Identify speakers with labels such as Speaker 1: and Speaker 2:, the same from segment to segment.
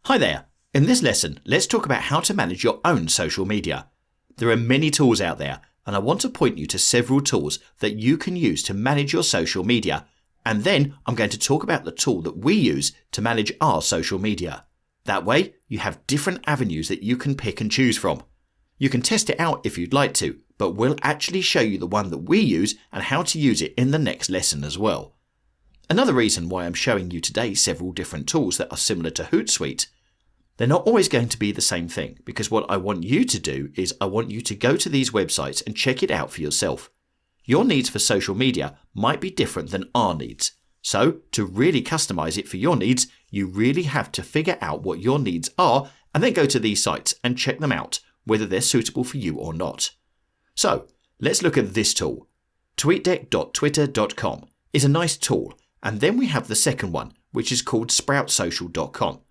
Speaker 1: Hi there. In this lesson, let's talk about how to manage your own social media. There are many tools out there, and I want to point you to several tools that you can use to manage your social media. And then I'm going to talk about the tool that we use to manage our social media. That way, you have different avenues that you can pick and choose from. You can test it out if you'd like to, but we'll actually show you the one that we use and how to use it in the next lesson as well. Another reason why I'm showing you today several different tools that are similar to Hootsuite. They're not always going to be the same thing, because what I want you to do is I want you to go to these websites and check it out for yourself. Your needs for social media might be different than our needs. So to really customize it for your needs, you really have to figure out what your needs are and then go to these sites and check them out, whether they're suitable for you or not. So let's look at this tool. TweetDeck.twitter.com is a nice tool. And then we have the second one, which is called SproutSocial.com.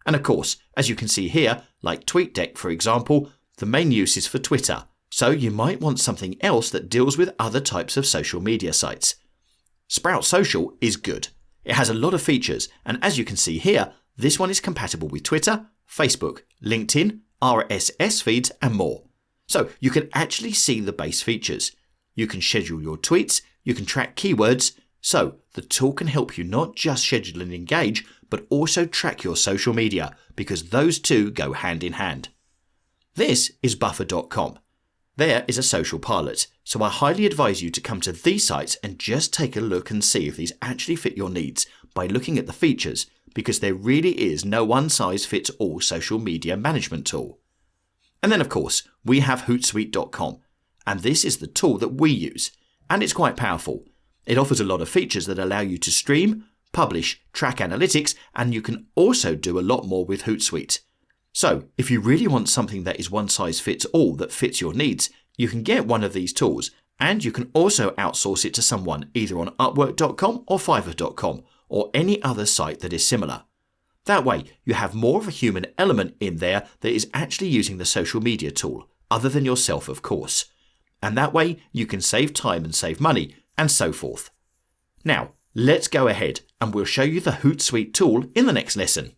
Speaker 1: And of course, as you can see here, like TweetDeck for example, the main use is for Twitter. So you might want something else that deals with other types of social media sites. Sprout Social is good. It has a lot of features, and as you can see here, this one is compatible with Twitter, Facebook, LinkedIn, RSS feeds, and more. So you can actually see the base features. You can schedule your tweets, you can track keywords. So the tool can help you not just schedule and engage, but also track your social media, because those two go hand in hand. This is Buffer.com. There is a social pilot, so I highly advise you to come to these sites and just take a look and see if these actually fit your needs by looking at the features, because there really is no one-size-fits-all social media management tool. And then of course, we have Hootsuite.com, and this is the tool that we use, and it's quite powerful. It offers a lot of features that allow you to stream, publish, track analytics, and you can also do a lot more with Hootsuite. So if you really want something that is one size fits all that fits your needs, you can get one of these tools, and you can also outsource it to someone either on Upwork.com or Fiverr.com or any other site that is similar. That way you have more of a human element in there that is actually using the social media tool, other than yourself of course. And that way you can save time and save money, and so forth. Now, let's go ahead and we'll show you the Hootsuite tool in the next lesson.